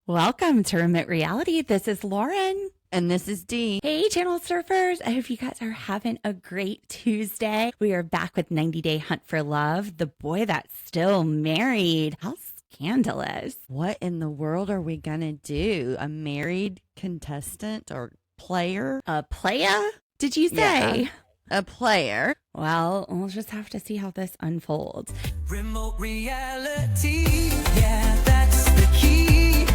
Welcome to Remote Reality. This is Lauren. And this is Dee. Hey, Channel Surfers. I hope you guys are having a great Tuesday. We are back with 90 Day Hunt for Love, the boy that's still married. How scandalous. What in the world are we going to do? A married contestant or player? A playa, did you say? Yeah, a player. Well, we'll just have to see how this unfolds. Remote reality, yeah, that's the key.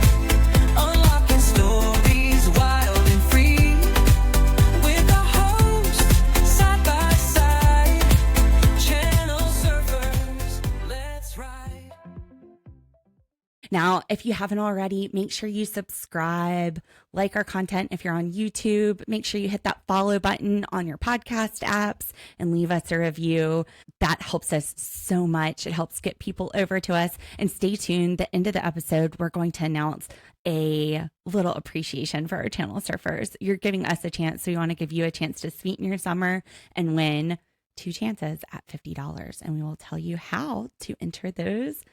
Unlocking stories wild and free. With the hosts side by side. Channel surfers, let's ride. Now, if you haven't already, make sure you subscribe, like our content. If you're on YouTube, make sure you hit that follow button on your podcast apps and leave us a review. That helps us so much. It helps get people over to us. And stay tuned. The end of the episode, we're going to announce a little appreciation for our channel surfers. You're giving us a chance, so we want to give you a chance to sweeten your summer and win 2 chances at $50. And we will tell you how to enter those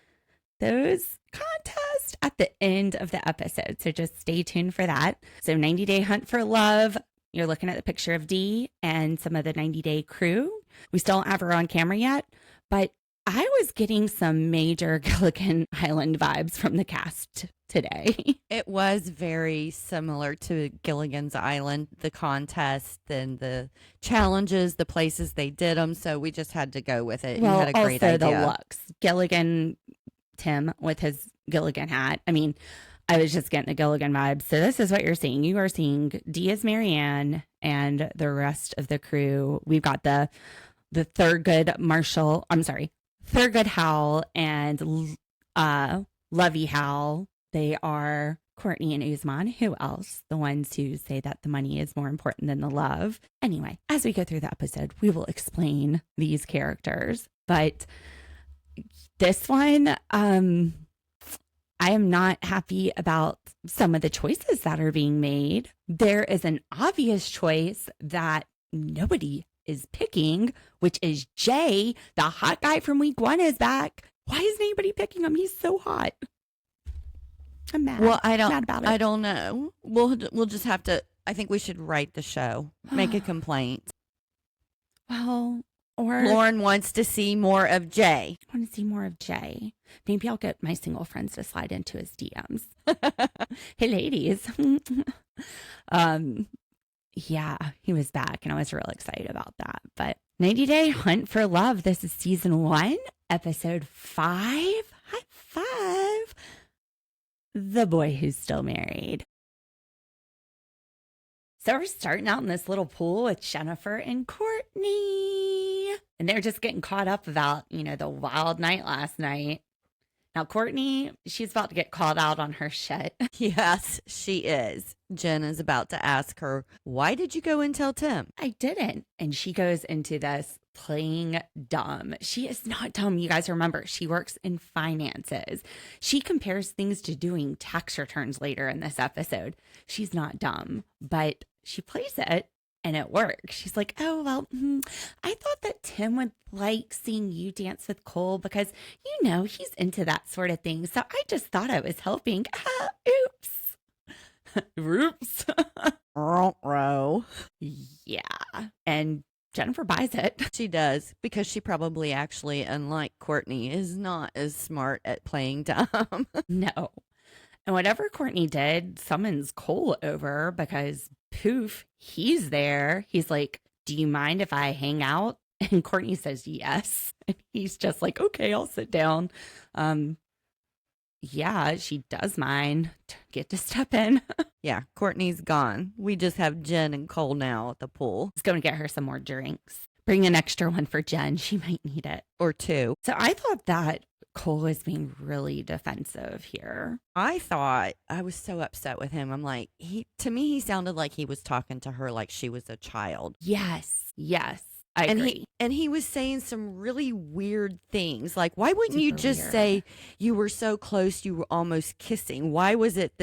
contests at the end of the episode. So just stay tuned for that. So 90 Day Hunt for Love. You're looking at the picture of Dee and some of the 90 Day crew. We still don't have her on camera yet, but I was getting some major Gilligan Island vibes from the cast today. It was very similar to Gilligan's Island, the contest and the challenges, the places they did them. So we just had to go with it. Well, you had a great also idea. the looks. Gilligan Tim with his Gilligan hat. I mean, I was just getting the Gilligan vibes. So this is what you're seeing. You are seeing Dee as Marianne and the rest of the crew. We've got the Thurgood Howell and Lovey Howell. They are Cortney and Usman. Who else? The ones who say that the money is more important than the love. Anyway, as we go through the episode, we will explain these characters. But this one, I am not happy about some of the choices that are being made. There is an obvious choice that nobody is picking, which is Jay, the hot guy from week 1 is back. Why isn't anybody picking him? He's so hot. I'm mad. Well, mad about it. I don't know. We'll just have to, I think we should write the show, make a complaint. Well, or Lauren wants to see more of Jay. I want to see more of Jay. Maybe I'll get my single friends to slide into his DMs. Hey, ladies. Yeah, he was back and I was real excited about that. But 90 Day Hunt for Love. This is season 1, episode 5. High five. The boy who's still married. So we're starting out in this little pool with Jennifer and Cortney. And they're just getting caught up about, the wild night last night. Now, Cortney, she's about to get called out on her shit. Yes, she is. Jen is about to ask her, why did you go and tell Tim? I didn't. And she goes into this playing dumb. She is not dumb. You guys remember, she works in finances. She compares things to doing tax returns later in this episode. She's not dumb, but she plays it and it works. She's like, oh, well, I thought that Tim would like seeing you dance with Cole because, he's into that sort of thing. So I just thought I was helping. Oops. Oops. Row. Yeah. And Jennifer buys it. She does, because she probably actually, unlike Cortney, is not as smart at playing dumb. No. And whatever Cortney did summons Cole over because poof, he's there. He's like, do you mind if I hang out? And Cortney says yes. And he's just like, okay, I'll sit down. Yeah, she does mind. Get to step in. Yeah, Cortney's gone. We just have Jen and Cole now at the pool. He's going to get her some more drinks. Bring an extra one for Jen. She might need it. Or 2. So I thought that Cole was being really defensive here. I thought, I was so upset with him. I'm like, to me, he sounded like he was talking to her like she was a child. Yes. I agree. And he was saying some really weird things. Like, why wouldn't you just say you were so close, you were almost kissing? Why was it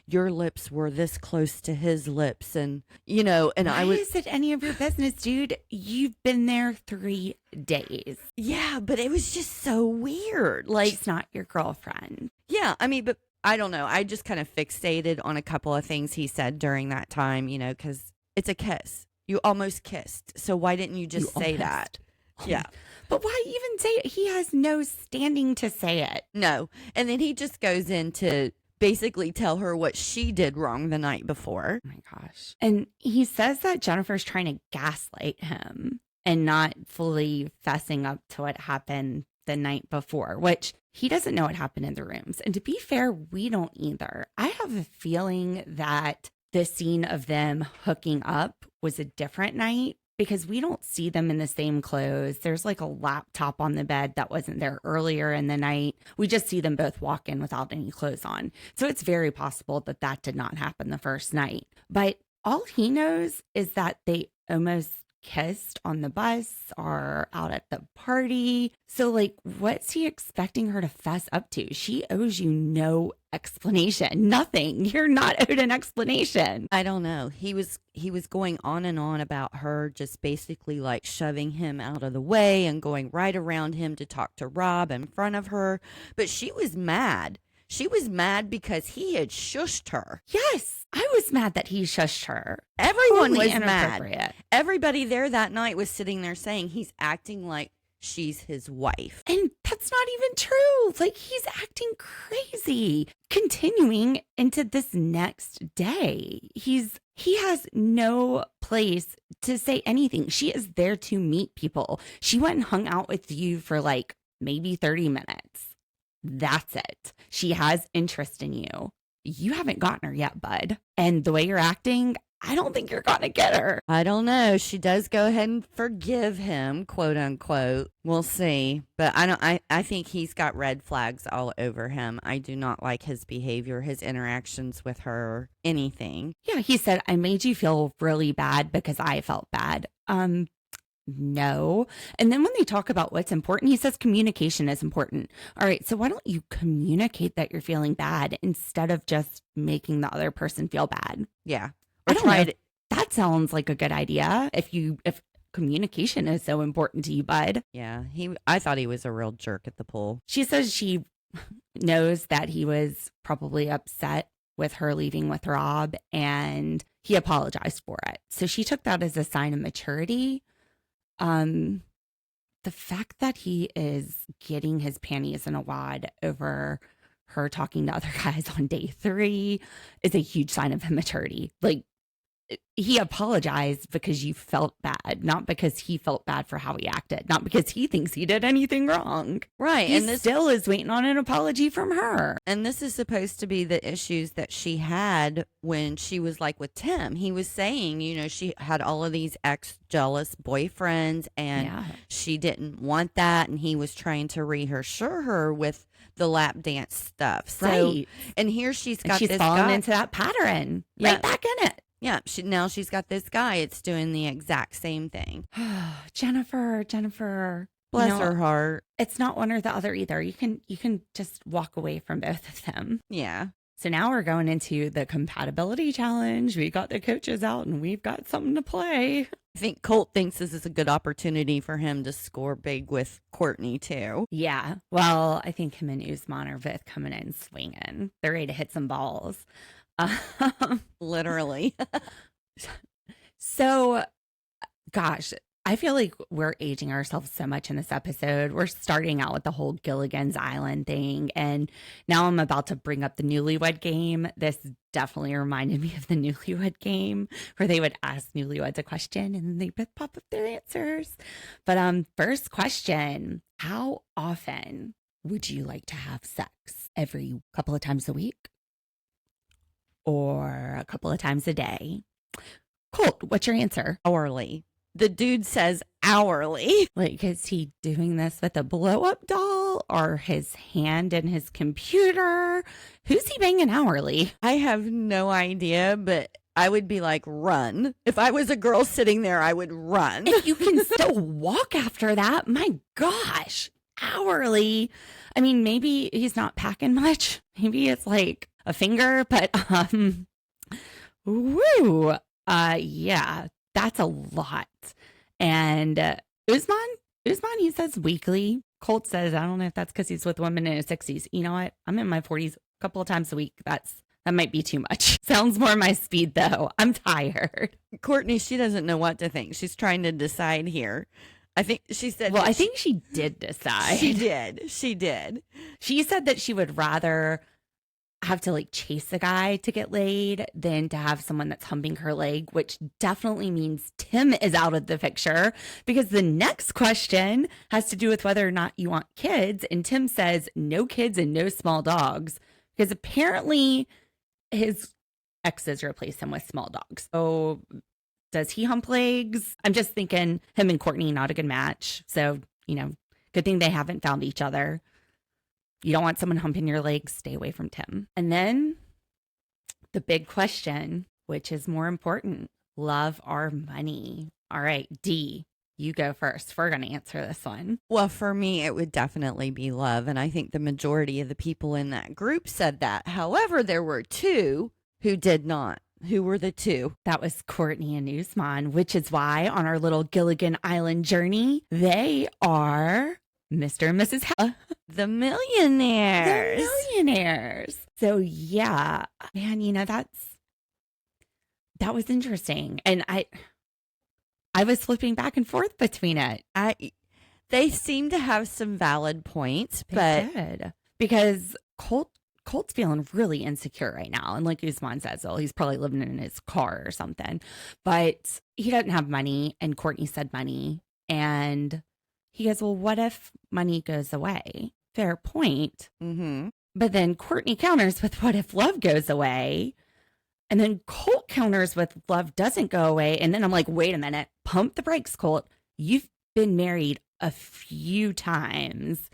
your lips were this close to his lips? And, and why is it any of your business, dude? You've been there 3 days. Yeah, but it was just so weird. Like, she's not your girlfriend. Yeah, I mean, but I don't know. I just kind of fixated on a couple of things he said during that time, because it's a kiss. You almost kissed. So why didn't you just say that? Yeah. But why even say it? He has no standing to say it. No. And then he just goes in to basically tell her what she did wrong the night before. Oh my gosh. And he says that Jennifer's trying to gaslight him and not fully fessing up to what happened the night before, which he doesn't know what happened in the rooms. And to be fair, we don't either. I have a feeling that the scene of them hooking up was a different night because we don't see them in the same clothes. There's like a laptop on the bed that wasn't there earlier in the night. We just see them both walk in without any clothes on. So it's very possible that that did not happen the first night. But all he knows is that they almost kissed on the bus or out at the party. So like, what's he expecting her to fess up to? She owes you no explanation. Nothing. You're not owed an explanation. I don't know. He was going on and on about her just basically like shoving him out of the way and going right around him to talk to Rob in front of her. But she was mad. She was mad because he had shushed her. Yes, I was mad that he shushed her. Everyone Totally was mad. inappropriate. Everybody there that night was sitting there saying he's acting like she's his wife. And that's not even true. Like, he's acting crazy. Continuing into this next day, he has no place to say anything. She is there to meet people. She went and hung out with you for like maybe 30 minutes. That's it. She has interest in you. You haven't gotten her yet, bud. And the way you're acting, I don't think you're going to get her. I don't know. She does go ahead and forgive him, quote unquote. We'll see. But I think he's got red flags all over him. I do not like his behavior, his interactions with her, anything. Yeah, he said, I made you feel really bad because I felt bad. No. And then when they talk about what's important, he says communication is important. All right, so why don't you communicate that you're feeling bad instead of just making the other person feel bad? Yeah. I don't know. That sounds like a good idea. If communication is so important to you, bud. Yeah, I thought he was a real jerk at the pool. She says she knows that he was probably upset with her leaving with Rob and he apologized for it. So she took that as a sign of maturity. The fact that he is getting his panties in a wad over her talking to other guys on day 3 is a huge sign of immaturity. Like, he apologized because you felt bad, not because he felt bad for how he acted, not because he thinks he did anything wrong. Right. He still is waiting on an apology from her. And this is supposed to be the issues that she had when she was like with Tim. He was saying, she had all of these ex-jealous boyfriends and she didn't want that. And he was trying to reassure her with the lap dance stuff. So, right. And here she's got she's this fallen guy. into that pattern. Right back in it. Yeah, now she's got this guy. It's doing the exact same thing. Jennifer. Bless her heart. It's not one or the other either. You can just walk away from both of them. Yeah. So now we're going into the compatibility challenge. We got the coaches out and we've got something to play. I think Colt thinks this is a good opportunity for him to score big with Cortney too. Yeah. Well, I think him and Usman are both coming in swinging. They're ready to hit some balls. Literally. So, gosh, I feel like we're aging ourselves so much in this episode. We're starting out with the whole Gilligan's Island thing, and now I'm about to bring up the Newlywed Game. This definitely reminded me of the Newlywed Game, where they would ask newlyweds a question and then they both pop up their answers. But first question, how often would you like to have sex? Every couple of times a week? Or a couple of times a day? Colt, what's your answer? Hourly. The dude says hourly. Like, is he doing this with a blow-up doll or his hand in his computer? Who's he banging hourly? I have no idea, but I would be like, run. If I was a girl sitting there, I would run. If you can still walk after that, my gosh, hourly. I mean, maybe he's not packing much. Maybe it's like a finger, but woo. Yeah, that's a lot. And Usman, he says weekly. Colt says, I don't know if that's because he's with women in his 60s. You know what? I'm in my 40s. couple of times a week, that might be too much. Sounds more my speed though. I'm tired. Cortney, she doesn't know what to think. She's trying to decide here. I think she said. Well, I think she did decide. She did. She did. She said that she would rather have to like chase a guy to get laid than to have someone that's humping her leg, which definitely means Tim is out of the picture, because the next question has to do with whether or not you want kids. And Tim says no kids and no small dogs, because apparently his exes replaced him with small dogs. So does he hump legs? I'm just thinking him and Cortney, not a good match. So, good thing they haven't found each other. You don't want someone humping your legs, stay away from Tim. And then the big question, which is more important, love or money? All right, Dee, you go first. We're going to answer this one. Well, for me, it would definitely be love. And I think the majority of the people in that group said that. However, there were two who did not. Who were the two? That was Cortney and Usman, which is why on our little Gilligan Island journey, they are Mr. and Mrs. The millionaires. The millionaires. So yeah, man, that was interesting. And I was flipping back and forth between it. They seem to have some valid points, but did. Because Colt's feeling really insecure right now. And like Usman says, he's probably living in his car or something, but he doesn't have money. And Cortney said money. And he goes, well, what if money goes away? Fair point. Mm-hmm. But then Cortney counters with, what if love goes away? And then Colt counters with, love doesn't go away. And then I'm like, wait a minute, pump the brakes, Colt. You've been married a few times.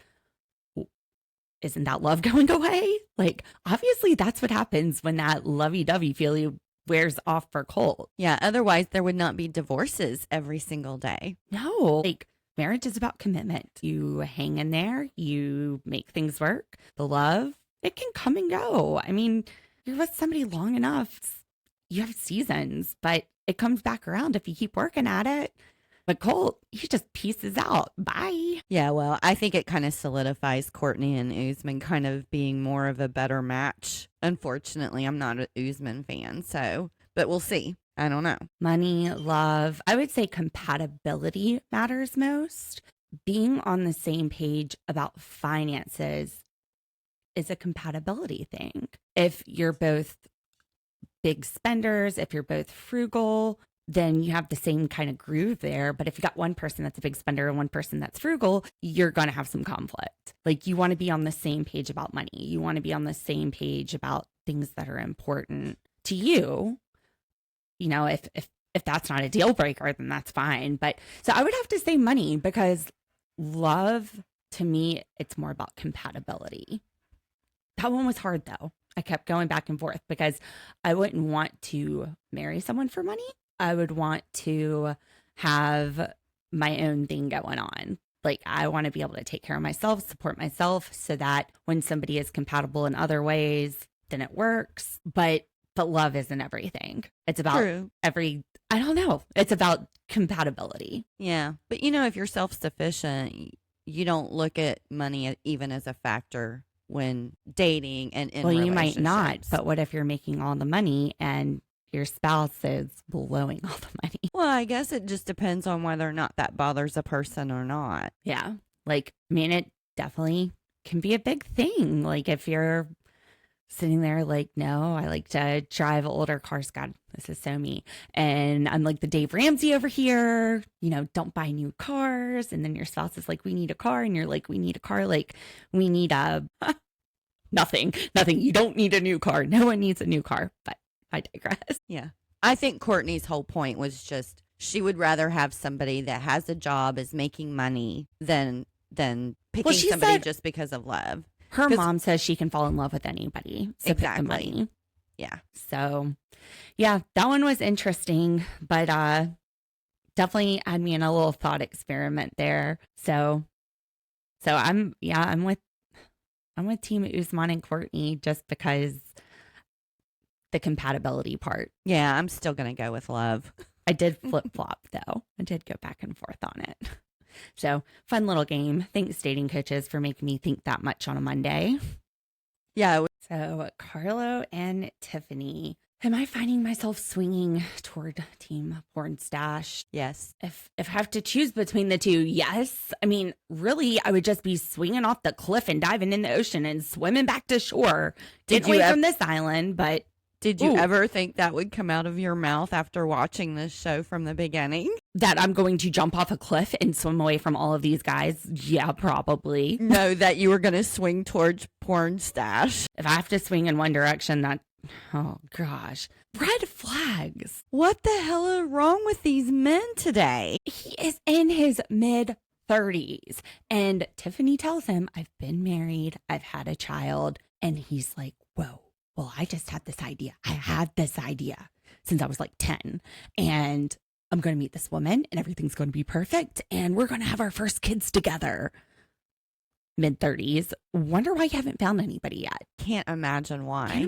Isn't that love going away? Like, obviously that's what happens when that lovey-dovey feeling wears off for Colt. Yeah, otherwise there would not be divorces every single day. No, like, marriage is about commitment. You hang in there, you make things work. The love, it can come and go. I mean, you're with somebody long enough, you have seasons, but it comes back around if you keep working at it. But Colt, he just pieces out. Bye. Yeah, well, I think it kind of solidifies Cortney and Usman kind of being more of a better match. Unfortunately, I'm not an Usman fan, but we'll see. I don't know. Money, love. I would say compatibility matters most. Being on the same page about finances is a compatibility thing. If you're both big spenders, if you're both frugal, then you have the same kind of groove there. But if you got one person that's a big spender and one person that's frugal, you're going to have some conflict. Like, you want to be on the same page about money. You want to be on the same page about things that are important to you. If that's not a deal breaker, then that's fine. But so I would have to say money, because love, to me, it's more about compatibility. That one was hard though. I kept going back and forth because I wouldn't want to marry someone for money. I would want to have my own thing going on. Like, I want to be able to take care of myself, support myself, so that when somebody is compatible in other ways, then it works. But love isn't everything. It's about I don't know. It's about compatibility. Yeah. But if you're self-sufficient, you don't look at money even as a factor when dating and in relationships. You might not, but what if you're making all the money and your spouse is blowing all the money? Well, I guess it just depends on whether or not that bothers a person or not. Yeah. Like, I mean, it definitely can be a big thing. Like, if you're sitting there like, no, I like to drive older cars. God, this is so me. And I'm like the Dave Ramsey over here, don't buy new cars. And then your spouse is like, we need a car. And you're like, we need a car. Like, we need nothing. You don't need a new car. No one needs a new car. But I digress. Yeah. I think Cortney's whole point was just she would rather have somebody that has a job, is making money than picking somebody just because of love. Her mom says she can fall in love with anybody. So exactly. Pick the money. Yeah. So, yeah, that one was interesting, but definitely had me in a little thought experiment there. So I'm with Team Usman and Cortney just because the compatibility part. Yeah, I'm still gonna go with love. I did flip flop though. I did go back and forth on it. So, fun little game. Thanks, dating coaches, for making me think that much on a Monday. Yeah. So, Carlo and Tiffany. Am I finding myself swinging toward Team Porn Stash? Yes. If I have to choose between the two, yes. I mean, really, I would just be swinging off the cliff and diving in the ocean and swimming back to shore. Get away from this island, but... Did you ever think that would come out of your mouth after watching this show from the beginning? That I'm going to jump off a cliff and swim away from all of these guys? Yeah, probably. No, that you were going to swing towards Porn Stash. If I have to swing in one direction, that... Oh, gosh. Red flags. What the hell is wrong with these men today? He is in his mid-30s. And Tiffany tells him, I've been married. I've had a child. And he's like, whoa. Well, I just had this idea. I had this idea since I was like 10. And I'm going to meet this woman and everything's going to be perfect. And we're going to have our first kids together. Mid-30s. Wonder why you haven't found anybody yet. Can't imagine why. Can't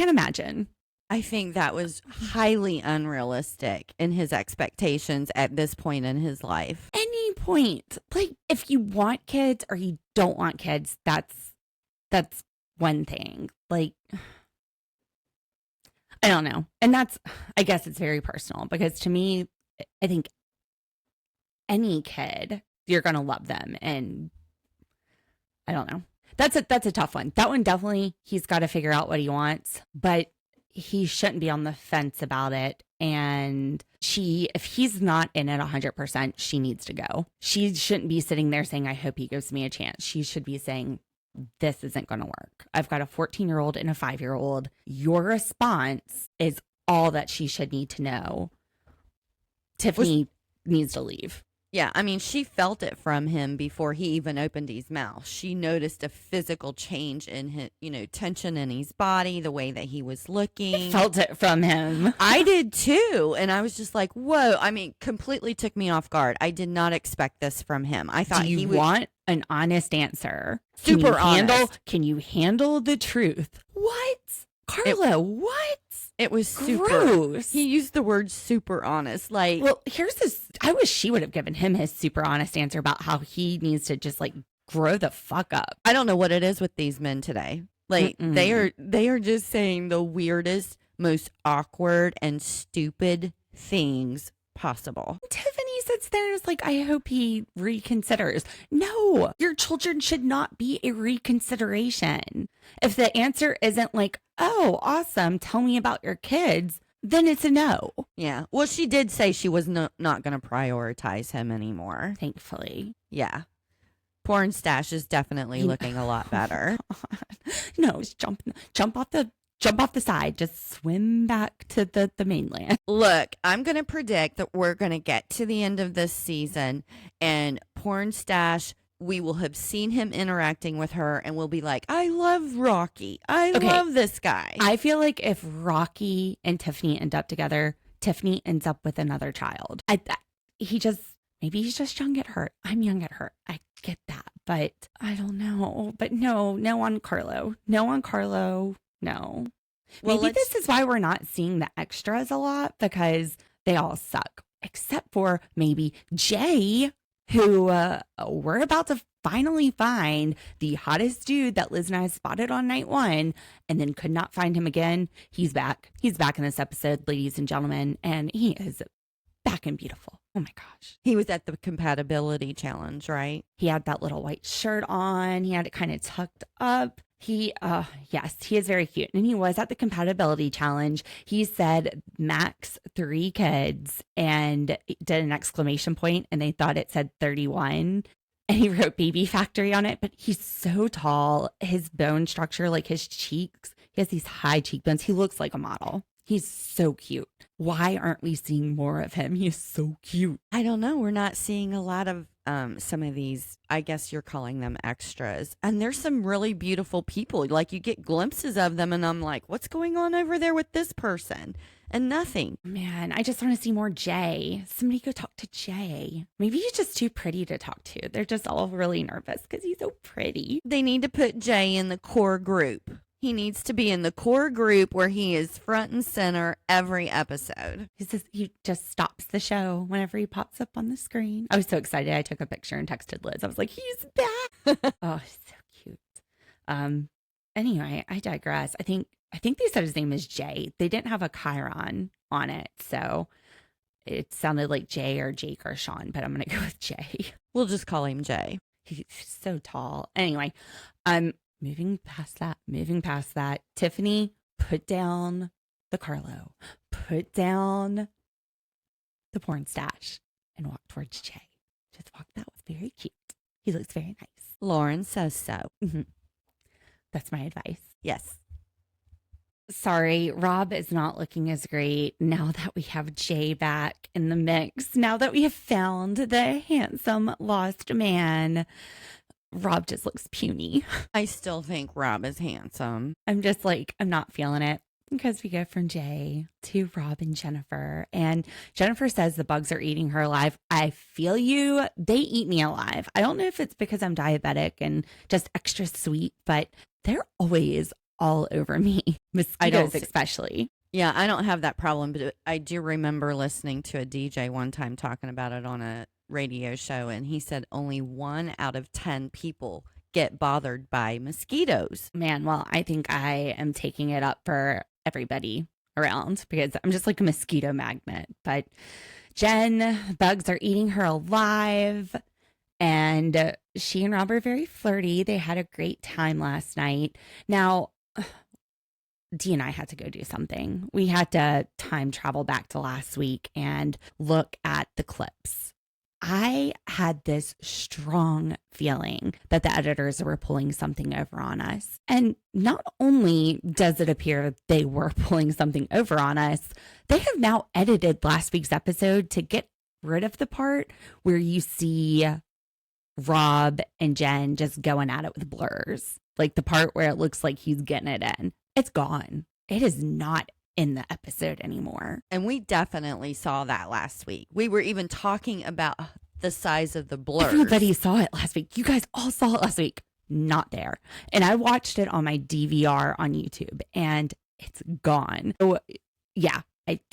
imagine. I think that was highly unrealistic in his expectations at this point in his life. Any point. Like, if you want kids or you don't want kids, that's one thing. Like, I don't know. And I guess it's very personal because to me, I think any kid, you're going to love them. And I don't know. That's a tough one. That one, definitely, he's got to figure out what he wants, but he shouldn't be on the fence about it. And if he's not in it 100%, she needs to go. She shouldn't be sitting there saying, I hope he gives me a chance. She should be saying, this isn't going to work. I've got a 14-year-old and a 5-year-old. Your response is all that she should need to know. Tiffany needs to leave. Yeah, I mean, she felt it from him before he even opened his mouth. She noticed a physical change in his, tension in his body, the way that he was looking. I felt it from him. I did too. And I was just like, whoa. I mean, completely took me off guard. I did not expect this from him. I thought he would want an honest answer. Super honest. Can you handle the truth? What? Carlo, what? It was super gross. He used the word super honest. Like, well, here's this. I wish she would have given him his super honest answer about how he needs to just like grow the fuck up. I don't know what it is with these men today. Like they are just saying the weirdest, most awkward and stupid things possible. Tiffany sits there and is like, I hope he reconsiders. No, your children should not be a reconsideration. If the answer isn't like, oh, awesome, tell me about your kids, then it's a no. Yeah. Well, she did say she was not going to prioritize him anymore. Thankfully. Yeah. Porn Stash is definitely looking a lot better. No, jump off the side. Just swim back to the mainland. Look, I'm going to predict that we're going to get to the end of this season and Porn Stash, we will have seen him interacting with her and we'll be like, I love Rocky. I love this guy. I feel like if Rocky and Tiffany end up together, Tiffany ends up with another child. Maybe he's just young at heart. I'm young at heart. I get that. But I don't know. But no on Carlo. No on Carlo. No. Well, maybe this is why we're not seeing the extras a lot because they all suck. Except for maybe Jay, who we're about to finally find the hottest dude that Liz and I spotted on night 1 and then could not find him again. He's back. He's back in this episode, ladies and gentlemen, and he is back and beautiful. Oh my gosh. He was at the compatibility challenge, right? He had that little white shirt on. He had it kind of tucked up. Yes, he is very cute. And he was at the compatibility challenge. He said max 3 kids and did an exclamation point and they thought it said 31. And he wrote baby factory on it, but he's so tall. His bone structure, like his cheeks, he has these high cheekbones. He looks like a model. He's so cute. Why aren't we seeing more of him? He's so cute. I don't know. We're not seeing a lot of some of these, I guess you're calling them extras. And there's some really beautiful people. Like you get glimpses of them and I'm like, what's going on over there with this person? And nothing. Man, I just want to see more Jay. Somebody go talk to Jay. Maybe he's just too pretty to talk to. They're just all really nervous because he's so pretty. They need to put Jay in the core group. He needs to be in the core group where he is front and center every episode. He just stops the show whenever he pops up on the screen. I was so excited. I took a picture and texted Liz. I was like, he's back. Oh, he's so cute. Anyway, I digress. I think they said his name is Jay. They didn't have a Chiron on it, so it sounded like Jay or Jake or Sean, but I'm gonna go with Jay. We'll just call him Jay. He's so tall. Anyway, moving past that. Tiffany, put down the Carlo, put down the porn stash, and walk towards Jay. Just walk. That was very cute. He looks very nice. Lauren says so. Mm-hmm. That's my advice. Yes. Sorry, Rob is not looking as great now that we have Jay back in the mix. Now that we have found the handsome lost man, Rob just looks puny. I still think Rob is handsome. I'm just like, I'm not feeling it because we go from Jay to Rob and Jennifer. And Jennifer says the bugs are eating her alive. I feel you. They eat me alive. I don't know if it's because I'm diabetic and just extra sweet, but they're always all over me. Mosquitoes especially. Yeah, I don't have that problem, but I do remember listening to a DJ one time talking about it on a radio show, and he said only 1 out of 10 people get bothered by mosquitoes. Man, well, I think I am taking it up for everybody around because I'm just like a mosquito magnet. But Jen, bugs are eating her alive. And she and Rob are very flirty. They had a great time last night. Now, Dee and I had to go do something. We had to time travel back to last week and look at the clips. I had this strong feeling that the editors were pulling something over on us. And not only does it appear they were pulling something over on us, they have now edited last week's episode to get rid of the part where you see Rob and Jen just going at it with blurs. Like the part where it looks like he's getting it in. It's gone. It is not in the episode anymore. And we definitely saw that last week. We were even talking about the size of the blurs. Everybody saw it last week. You guys all saw it last week. Not there. And I watched it on my DVR on YouTube and it's gone. So yeah,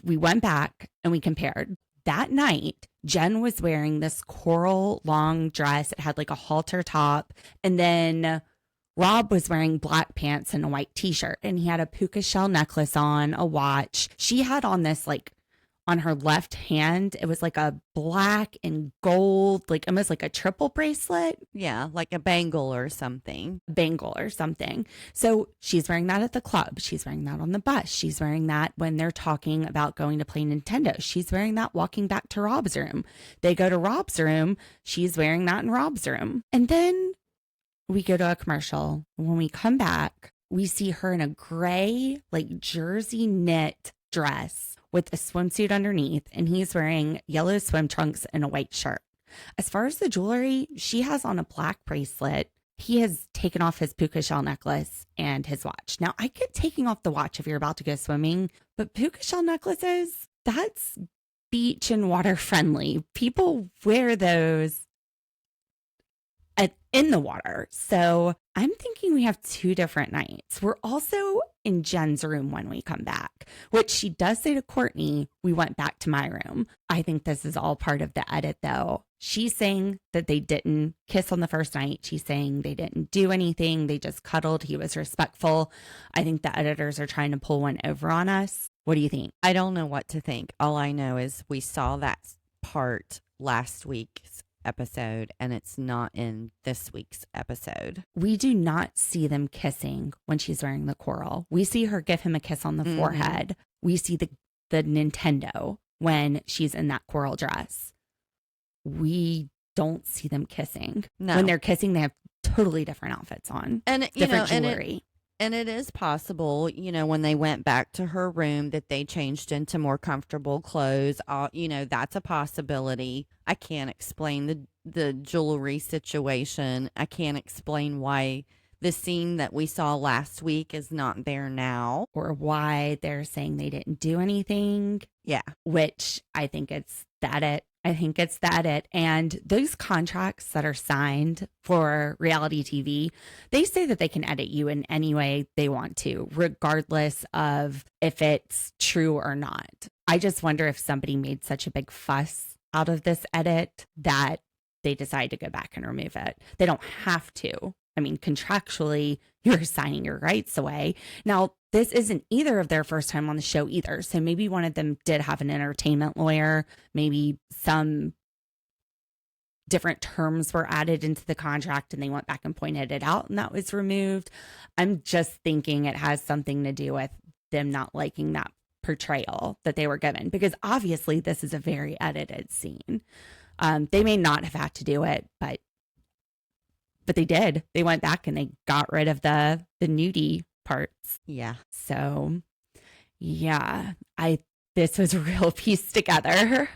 we went back and we compared. That night, Jen was wearing this coral long dress. It had like a halter top. And then Rob was wearing black pants and a white t-shirt. And he had a puka shell necklace on, a watch. She had on this like on her left hand. It was like a black and gold, like almost like a triple bracelet. Yeah, like a bangle or something. So she's wearing that at the club. She's wearing that on the bus. She's wearing that when they're talking about going to play Nintendo. She's wearing that walking back to Rob's room. They go to Rob's room. She's wearing that in Rob's room. And then we go to a commercial. When we come back, we see her in a gray, like jersey knit dress with a swimsuit underneath, and he's wearing yellow swim trunks and a white shirt. As far as the jewelry, she has on a black bracelet. He has taken off his puka shell necklace and his watch. Now, I get taking off the watch if you're about to go swimming, but puka shell necklaces, that's beach and water friendly. People wear those in the water. So I'm thinking we have 2 different nights. We're also in Jen's room when we come back, which she does say to Cortney, we went back to my room. I think this is all part of the edit though. She's saying that they didn't kiss on the first night. She's saying they didn't do anything. They just cuddled. He was respectful. I think the editors are trying to pull one over on us. What do you think? I don't know what to think. All I know is we saw that part last week's episode and it's not in this week's episode. We do not see them kissing when she's wearing the coral. We see her give him a kiss on the forehead. We see the Nintendo when she's in that coral dress. We don't see them kissing. No. When they're kissing, they have totally different outfits on. And different jewelry. And it is possible, when they went back to her room that they changed into more comfortable clothes. That's a possibility. I can't explain the jewelry situation. I can't explain why the scene that we saw last week is not there now. Or why they're saying they didn't do anything. Yeah. Which I think it's that it. And those contracts that are signed for reality TV, they say that they can edit you in any way they want to, regardless of if it's true or not. I just wonder if somebody made such a big fuss out of this edit that they decide to go back and remove it. They don't have to. I mean, contractually, you're signing your rights away. Now, this isn't either of their first time on the show either. So maybe one of them did have an entertainment lawyer. Maybe some different terms were added into the contract and they went back and pointed it out and that was removed. I'm just thinking it has something to do with them not liking that portrayal that they were given, because obviously this is a very edited scene. They may not have had to do it, but they did. They went back and they got rid of the nudie parts. Yeah. So yeah, this was a real piece together.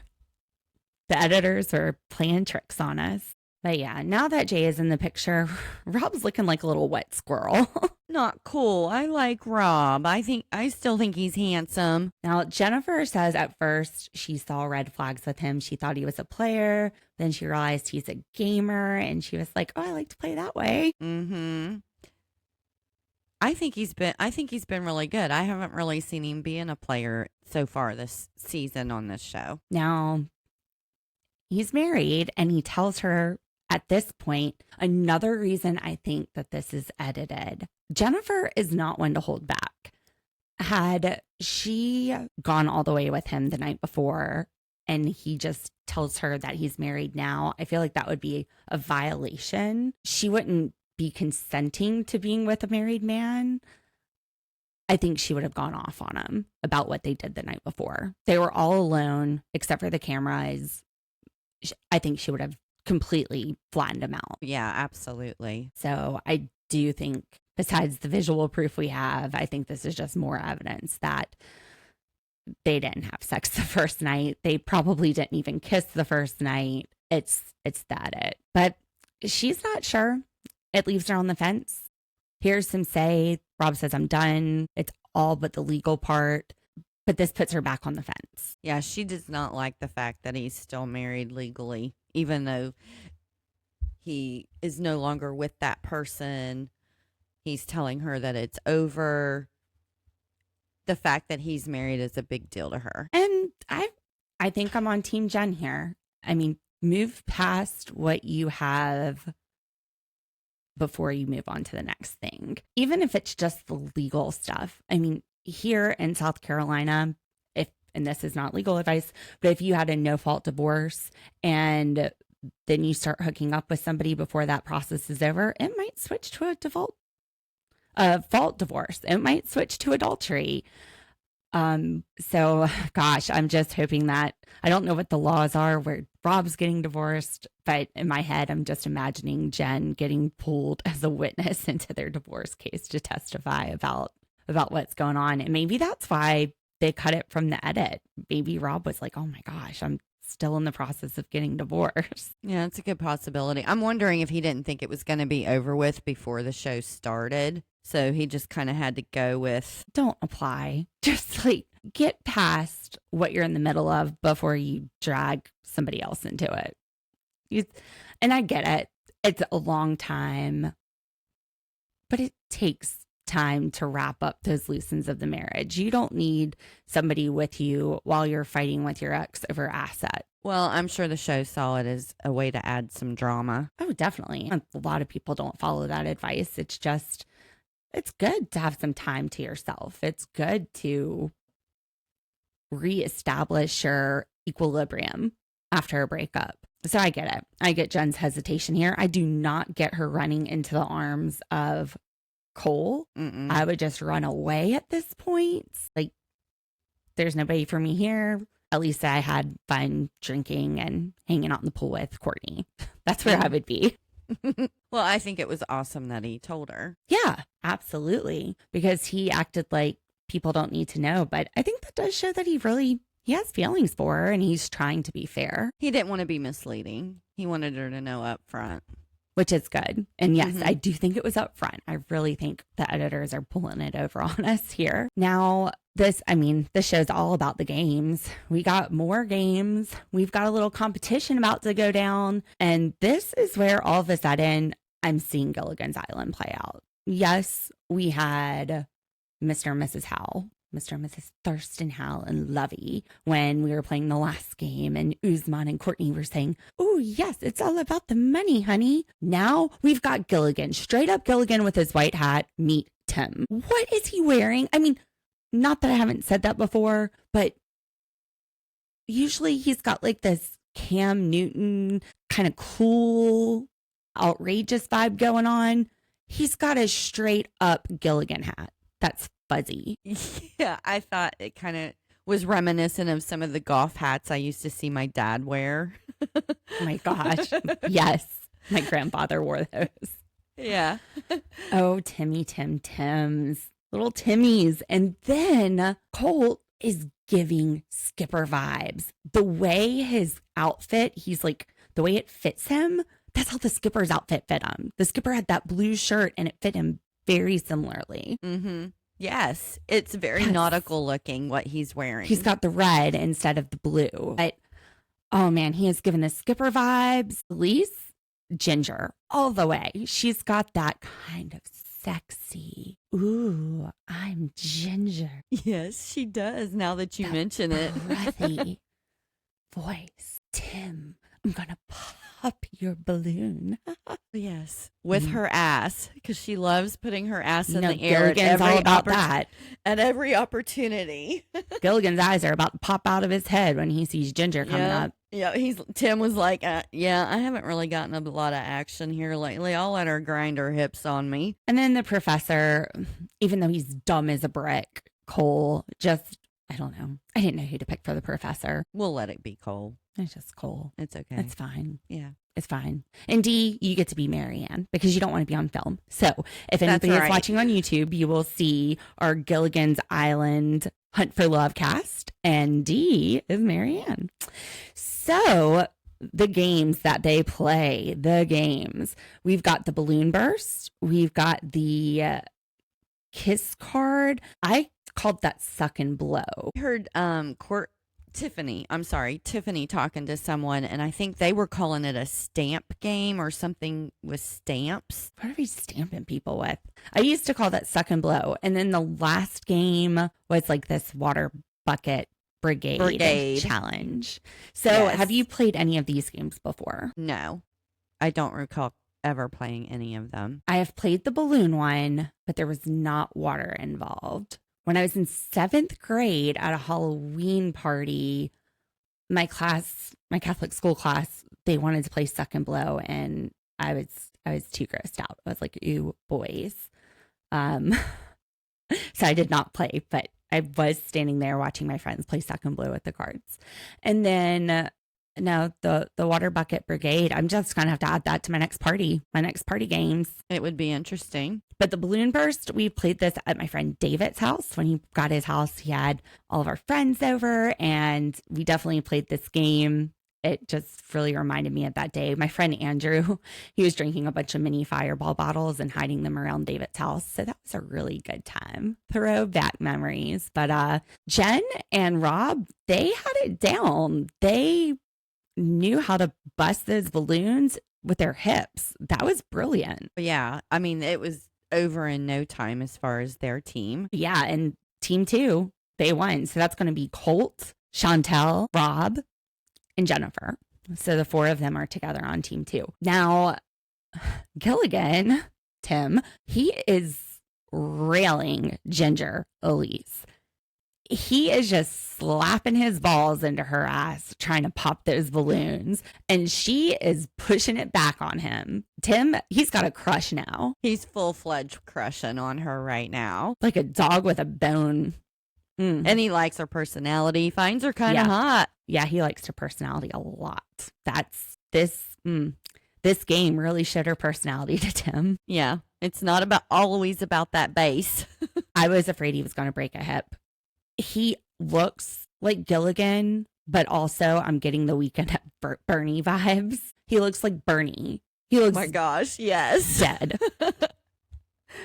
The editors are playing tricks on us. But yeah, now that Jay is in the picture, Rob's looking like a little wet squirrel. Not cool. I like Rob. I still think he's handsome. Now, Jennifer says at first she saw red flags with him. She thought he was a player. Then she realized he's a gamer. And she was like, oh, I like to play that way. Mm-hmm. I think he's been really good. I haven't really seen him being a player so far this season on this show. Now, he's married and he tells her at this point, another reason I think that this is edited. Jennifer is not one to hold back. Had she gone all the way with him the night before and he just tells her that he's married now, I feel like that would be a violation. She wouldn't be consenting to being with a married man. I think she would have gone off on him about what they did the night before. They were all alone except for the cameras. I think she would have completely flattened him out. Yeah, absolutely. So I do think, besides the visual proof we have, I think this is just more evidence that they didn't have sex the first night. They probably didn't even kiss the first night. It's that it. But she's not sure. It leaves her on the fence. Here's him say, Rob says, I'm done. It's all but the legal part. But this puts her back on the fence. Yeah, she does not like the fact that he's still married legally, even though he is no longer with that person. He's telling her that it's over. The fact that he's married is a big deal to her. And I think I'm on Team Jen here. I mean, move past what you have before you move on to the next thing. Even if it's just the legal stuff. I mean, here in South Carolina, and this is not legal advice, but if you had a no-fault divorce and then you start hooking up with somebody before that process is over, it might switch to a fault divorce. It might switch to adultery. So gosh, I'm just hoping that, I don't know what the laws are where Rob's getting divorced, but in my head, I'm just imagining Jen getting pulled as a witness into their divorce case to testify about what's going on. And maybe that's why they cut it from the edit. Maybe Rob was like, oh my gosh, I'm still in the process of getting divorced. Yeah, it's a good possibility. I'm wondering if he didn't think it was going to be over with before the show started. So he just kind of had to go with, don't apply. Just like get past what you're in the middle of before you drag somebody else into it. And I get it. It's a long time, but it takes time to wrap up those loose ends of the marriage. You don't need somebody with you while you're fighting with your ex over asset. well, I'm sure the show saw it as a way to add some drama. Oh, definitely. A lot of people don't follow that advice. It's just, it's good to have some time to yourself. It's good to reestablish your equilibrium after a breakup. So I get it. I get Jen's hesitation here. I do not get her running into the arms of Cole. I would just run away at this point. Like, there's nobody for me here. At least I had fun drinking and hanging out in the pool with Cortney. That's where I would be. Well, I think it was awesome that he told her. Yeah, absolutely. Because he acted like people don't need to know. But I think that does show that he has feelings for her and he's trying to be fair. He didn't want to be misleading. He wanted her to know up front. Which is good. And yes, I do think it was up front. I really think the editors are pulling it over on us here. Now, this show's all about the games. We got more games. We've got a little competition about to go down. And this is where all of a sudden I'm seeing Gilligan's Island play out. Yes, we had Mr. and Mrs. Howell Mr. and Mrs. Thurston Howell and Lovey when we were playing the last game, and Usman and Cortney were saying, oh, yes, it's all about the money, honey. Now we've got Gilligan, straight up Gilligan with his white hat, meet Tim. What is he wearing? I mean, not that I haven't said that before, but usually he's got like this Cam Newton kind of cool, outrageous vibe going on. He's got a straight up Gilligan hat. That's fuzzy. Yeah, I thought it kind of was reminiscent of some of the golf hats I used to see my dad wear. Oh my gosh. Yes. My grandfather wore those. Yeah. Oh, Tims. Little Timmies. And then Colt is giving Skipper vibes. The way his outfit, he's like, the way it fits him, that's how the Skipper's outfit fit him. The Skipper had that blue shirt and it fit him very similarly. Mm-hmm. Yes, it's very nautical looking what he's wearing. He's got the red instead of the blue. But, oh man, he has given the Skipper vibes. Elise, ginger, all the way. She's got that kind of sexy, ooh, I'm ginger. Yes, she does, now that you mention it. Breathy voice. Tim, I'm going to pop your balloon. Yes, with her ass, because she loves putting her ass in the air. Gilligan's all about that. At every opportunity. Gilligan's eyes are about to pop out of his head when he sees Ginger coming up. Yeah, Tim was like, yeah, I haven't really gotten a lot of action here lately. I'll let her grind her hips on me. And then the professor, even though he's dumb as a brick, Cole, just, I don't know. I didn't know who to pick for the professor. We'll let it be Cole. It's just Cole. It's okay. It's fine. Yeah. It's fine. And Dee, you get to be Marianne because you don't want to be on film. So if anybody is watching on YouTube, you will see our Gilligan's Island Hunt for Love cast, and Dee is Marianne. So the games that they play, we've got the balloon burst. We've got the kiss card. I called that suck and blow. I heard Tiffany talking to someone, and I think they were calling it a stamp game or something with stamps. What are we stamping people with? I used to call that suck and blow. And then the last game was like this water bucket brigade challenge. So have you played any of these games before? No, I don't recall ever playing any of them. I have played the balloon one, but there was not water involved. When I was in 7th grade at a Halloween party, my Catholic school class, they wanted to play suck and blow, and I was too grossed out. I was like, "Ooh, boys." So I did not play, but I was standing there watching my friends play suck and blow with the cards. And then no, the water bucket brigade, I'm just going to have to add that to my next party games. It would be interesting. But the balloon burst, we played this at my friend David's house. When he got his house, he had all of our friends over, and we definitely played this game. It just really reminded me of that day. My friend Andrew, he was drinking a bunch of mini Fireball bottles and hiding them around David's house. So that was a really good time. Throwback memories. But Jen and Rob, they had it down. They knew how to bust those balloons with their hips. That was brilliant. Yeah. I mean, it was over in no time as far as their team. Yeah. And team 2, they won. So that's going to be Colt, Chantel, Rob, and Jennifer. So the 4 of them are together on team 2. Now, Gilligan, Tim, he is railing Ginger Elise. He is just slapping his balls into her ass, trying to pop those balloons. And she is pushing it back on him. Tim, he's got a crush now. He's full-fledged crushing on her right now. Like a dog with a bone. And he likes her personality. He finds her kind of hot. Yeah, he likes her personality a lot. That's this game really showed her personality to Tim. Yeah. It's not always about that bass. I was afraid he was going to break a hip. He looks like Gilligan, but also I'm getting the Weekend at Bernie vibes. He looks like Bernie. He looks, oh my gosh, yes, dead.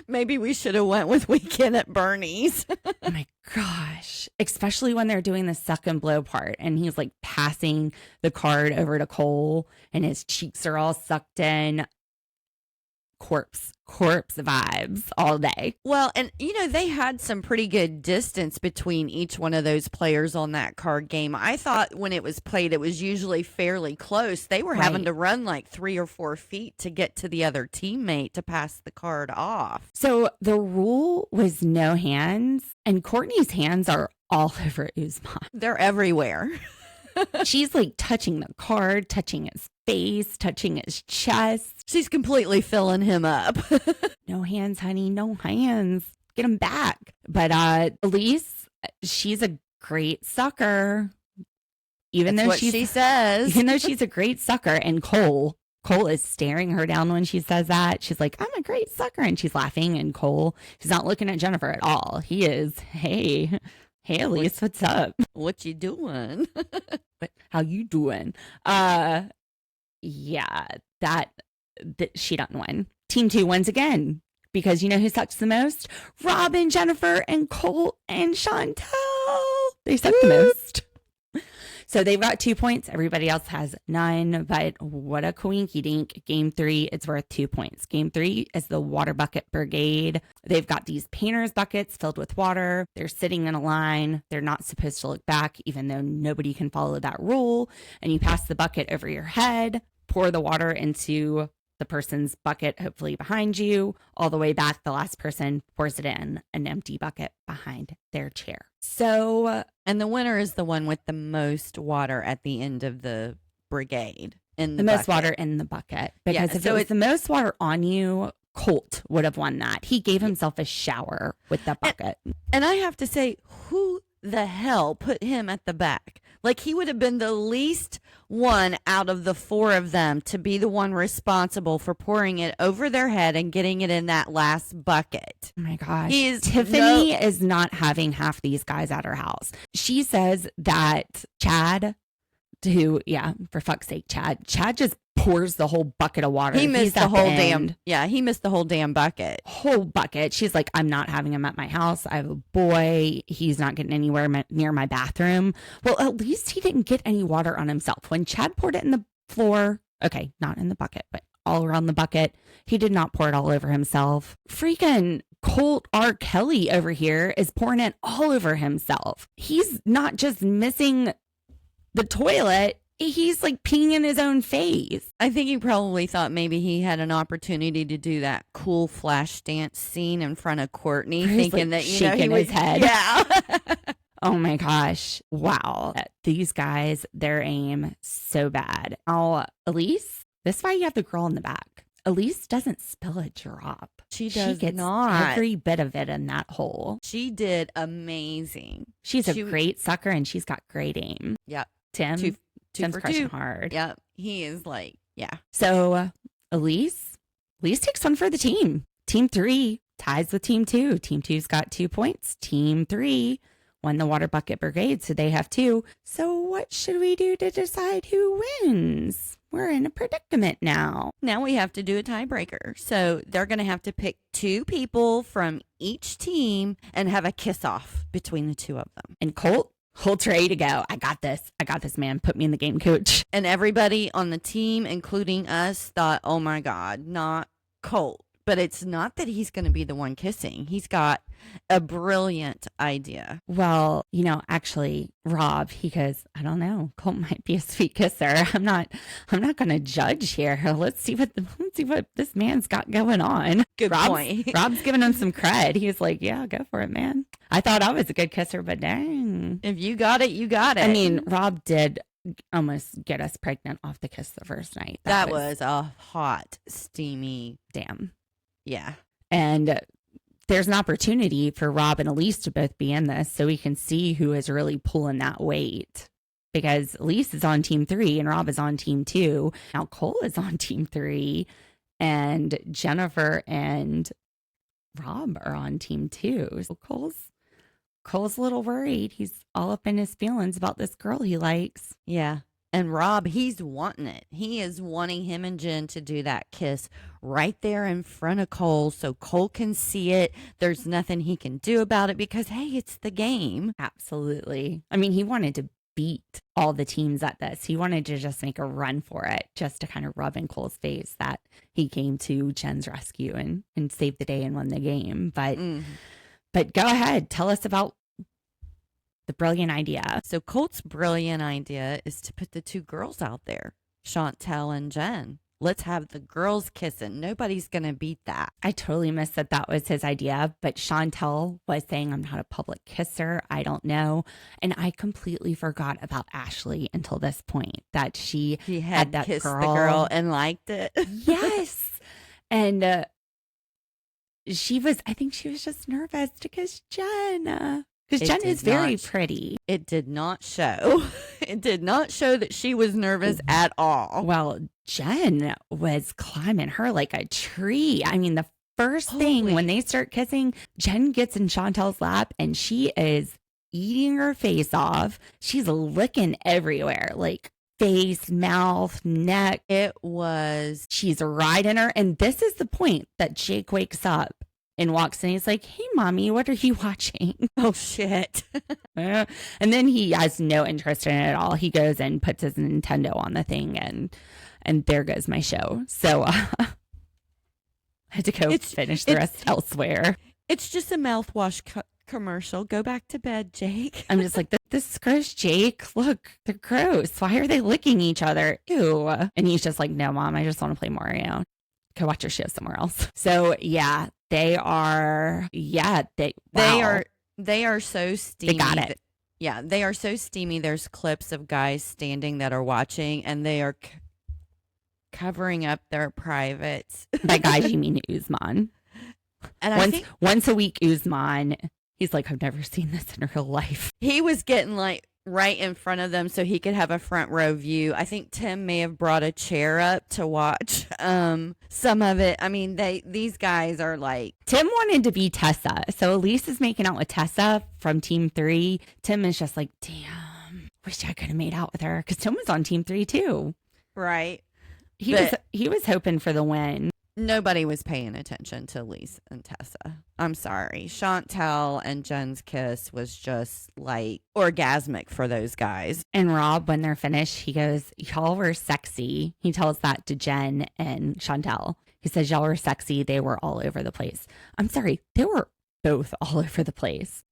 Maybe we should have went with Weekend at Bernie's. Oh my gosh. Especially when they're doing the suck and blow part and he's like passing the card over to Cole and his cheeks are all sucked in. corpse vibes all day. Well, and they had some pretty good distance between each one of those players on that card game. I thought when it was played, it was usually fairly close. They were having to run like 3 or 4 feet to get to the other teammate to pass the card off. So the rule was no hands, and Cortney's hands are all over Usman. They're everywhere. She's like touching the card, touching his face, touching his chest. She's completely filling him up. No hands, honey, no hands. Get him back. But Elise, she's a great sucker. Even That's though what she says. Even though she's a great sucker. And Cole is staring her down when she says that. She's like, I'm a great sucker. And she's laughing. And Cole, she's not looking at Jennifer at all. He is, hey, Elise, what's up? What you doing? How you doing? Yeah, that she doesn't win. Team 2 wins again because you know who sucks the most? Robin, Jennifer, and Cole and Chantel. They suck the most. So they've got 2 points. Everybody else has none. But what a coinky dink. Game 3, it's worth 2 points. Game 3 is the water bucket brigade. They've got these painter's buckets filled with water. They're sitting in a line. They're not supposed to look back, even though nobody can follow that rule. And you pass the bucket over your head, pour the water into the person's bucket, hopefully behind you, all the way back. The last person pours it in an empty bucket behind their chair. So, and the winner is the one with the most water at the end of the brigade. The most water in the bucket. Because if it was the most water on you, Colt would have won that. He gave himself a shower with that bucket. And I have to say, who the hell put him at the back? Like, he would have been the least one out of the 4 of them to be the one responsible for pouring it over their head and getting it in that last bucket. Oh my gosh. Tiffany is not having half these guys at her house. She says that Chad, for fuck's sake, Chad just pours the whole bucket of water. He missed the whole damn bucket. Whole bucket. She's like, I'm not having him at my house. I have a boy. He's not getting anywhere near my bathroom. Well, at least he didn't get any water on himself. When Chad poured it in the floor, okay, not in the bucket, but all around the bucket, he did not pour it all over himself. Freaking Colt R. Kelly over here is pouring it all over himself. He's not just missing the toilet. He's like peeing in his own face. I think he probably thought maybe he had an opportunity to do that cool flash dance scene in front of Cortney, thinking that he was his head. Yeah. Oh my gosh. Wow. These guys, their aim so bad. Oh, Elise, this is why you have the girl in the back. Elise doesn't spill a drop. She gets not. Every bit of it in that hole. She did amazing. She's a great sucker and she's got great aim. Yep. Tim's crushing hard. Yep. He is like, yeah. So Elise takes one for the team. Team 3 ties with Team 2. Team 2's got 2 points. Team 3 won the water bucket brigade, so they have 2. So what should we do to decide who wins? We're in a predicament now. Now we have to do a tiebreaker. So they're going to have to pick 2 people from each team and have a kiss off between the 2 of them. And Colt's ready to go. I got this, man. Put me in the game, coach. And everybody on the team, including us, thought, oh my God, not Colt. But it's not that he's going to be the one kissing. He's got a brilliant idea. Well, actually, Rob, he goes, I don't know. Colt might be a sweet kisser. I'm not going to judge here. Let's see what this man's got going on. Good point. Rob's giving him some cred. He's like, yeah, go for it, man. I thought I was a good kisser, but dang. If you got it, you got it. I mean, Rob did almost get us pregnant off the kiss the first night. That was a hot, steamy. Damn. Yeah. And there's an opportunity for Rob and Elise to both be in this so we can see who is really pulling that weight. Because Elise is on Team 3 and Rob is on Team 2. Now Cole is on Team 3 and Jennifer and Rob are on Team 2. So Cole's a little worried. He's all up in his feelings about this girl he likes. Yeah. And Rob, he's wanting it. He is wanting him and Jen to do that kiss right there in front of Cole so Cole can see it. There's nothing he can do about it because, hey, it's the game. Absolutely. I mean, he wanted to beat all the teams at this. He wanted to just make a run for it, just to kind of rub in Cole's face that he came to Jen's rescue and saved the day and won the game. But go ahead, tell us about the brilliant idea. So Colt's brilliant idea is to put the two girls out there, Chantel and Jen. Let's have the girls kissing. Nobody's going to beat that. I totally missed that was his idea, but Chantel was saying, I'm not a public kisser. I don't know. And I completely forgot about Ashley until this point, that she had that kissed girl. the girl and liked it. Yes. And I think she was just nervous to kiss Jen. Because Jen is very pretty. It did not show. It did not show that she was nervous at all. Well, Jen was climbing her like a tree. I mean, the first thing when they start kissing, Jen gets in Chantel's lap and she is eating her face off. She's licking everywhere, like face, mouth, neck. She's riding her. And this is the point that Jake wakes up and walks in. He's like, hey, mommy, what are you watching? Oh, shit. And then he has no interest in it at all. He goes and puts his Nintendo on the thing, and there goes my show. So I had to go finish the rest elsewhere. It's just a mouthwash commercial. Go back to bed, Jake. I'm just like, this is gross, Jake. Look, they're gross. Why are they licking each other? Ew. And he's just like, no, Mom, I just want to play Mario. Go watch your show somewhere else. So yeah, they are so steamy. They got it. Yeah, they are so steamy. There's clips of guys standing that are watching, and they are covering up their privates. By guys, you mean Usman. And once a week, Usman, he's like, I've never seen this in real life. He was getting like right in front of them so he could have a front row view. I think Tim may have brought a chair up to watch some of it. I mean, these guys are like... Tim wanted to be Tessa. So Elise is making out with Tessa from Team 3. Tim is just like, damn, wish I could have made out with her. Because Tim was on Team 3 too. Right. He was hoping for the win. Nobody was paying attention to Elise and Tessa. I'm sorry. Chantel and Jen's kiss was just like orgasmic for those guys. And Rob, when they're finished, he goes, y'all were sexy. He tells that to Jen and Chantel. He says, y'all were sexy. They were all over the place. I'm sorry. They were both all over the place.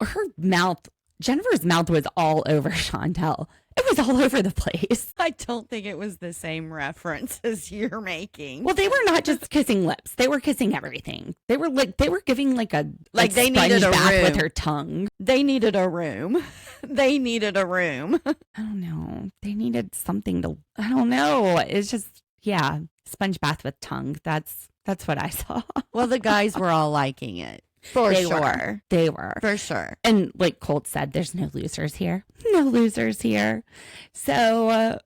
Jennifer's mouth was all over Chantel. It was all over the place. I don't think it was the same reference as you're making. Well, they were not just kissing lips. They were kissing everything. They were giving like a they needed a bath room with her tongue. They needed a room. They needed a room. I don't know. They needed something to. I don't know. It's just sponge bath with tongue. That's what I saw. Well, the guys were all liking it. They were. For sure. And like Colt said, there's no losers here. No losers here. So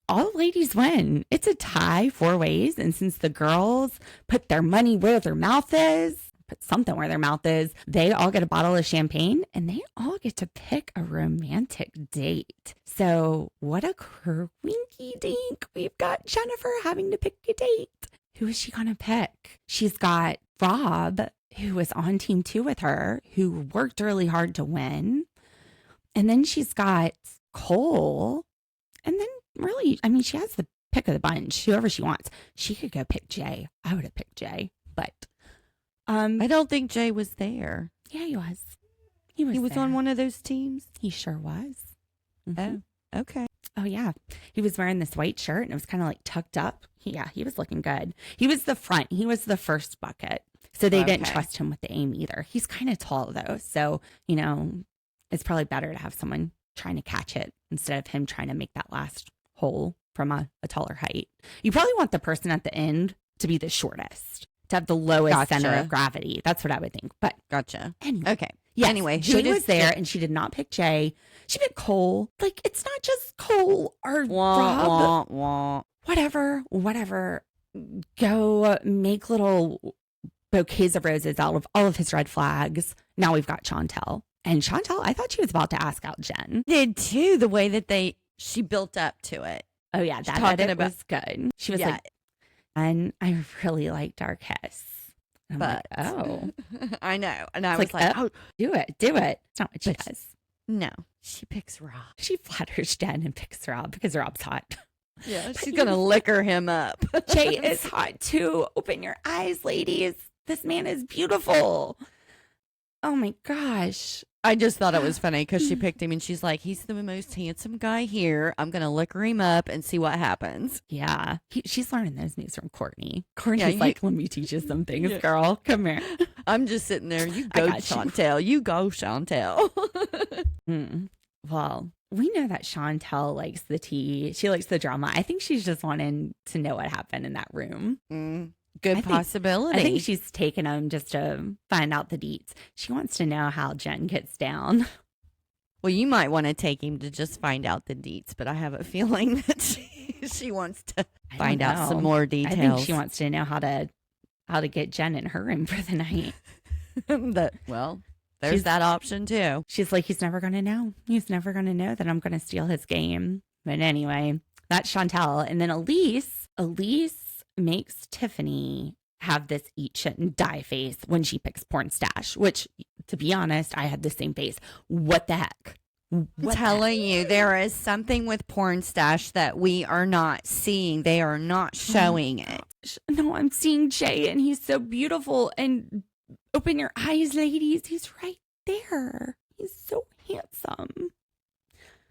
all the ladies win. It's a tie 4 ways. And since the girls put their money where their mouth is, put something where their mouth is, they all get a bottle of champagne and they all get to pick a romantic date. So what a crinky dink. We've got Jennifer having to pick a date. Who is she going to pick? She's got Rob, who was on Team 2 with her, who worked really hard to win. And then she's got Cole. And then really, I mean, she has the pick of the bunch, whoever she wants. She could go pick Jay. I would have picked Jay, but I don't think Jay was there. Yeah, he was. He was there. On one of those teams? He sure was. Mm-hmm. Oh, okay. Oh, yeah. He was wearing this white shirt and it was kind of like tucked up. Yeah, he was looking good. He was the front. He was the first bucket. So they didn't trust him with the aim either. He's kind of tall, though. So, it's probably better to have someone trying to catch it instead of him trying to make that last hole from a taller height. You probably want the person at the end to be the shortest, to have the lowest center of gravity. That's what I would think. But gotcha. Anyway. Okay. Yes, anyway, Jay was there and she did not pick Jay. She picked Cole. Like, it's not just Cole or Rob. Whatever. Go make little bouquets of roses out of all of his red flags. Now we've got Chantel. And Chantel, I thought she was about to ask out Jen. Did too, the way that she built up to it. Oh yeah, that edit was good. She was like, and I really liked our kiss. But like, oh. I know. And I was like, oh, do it. It's not what she does. No, she picks Rob. She flatters Jen and picks Rob because Rob's hot. Yeah, she's going to liquor him up. Jay is hot too. Open your eyes, ladies. This man is beautiful. Oh my gosh. I just thought it was funny because she picked him and she's like, he's the most handsome guy here. I'm going to liquor him up and see what happens. Yeah. She's learning those moves from Cortney. Courtney's like, let me teach you some things, girl. Come here. I'm just sitting there. You go, Chantel. You go, Chantel. Well, we know that Chantel likes the tea. She likes the drama. I think she's just wanting to know what happened in that room. Good possibility. I think she's taken him just to find out the deets. She wants to know how Jen gets down. Well, you might want to take him to just find out the deets, but I have a feeling that she wants to find out some more details. I think she wants to know how to get Jen in her room for the night. There's that option too. She's like, he's never going to know. He's never going to know that I'm going to steal his game. But anyway, that's Chantel. And then Elise makes Tiffany have this eat shit and die face when she picks porn stash, which, to be honest, I had the same face. What the heck? I'm telling you, there is something with porn stash that we are not seeing. They are not showing it. No, I'm seeing Jay and he's so beautiful. And open your eyes, ladies. He's right there. He's so handsome.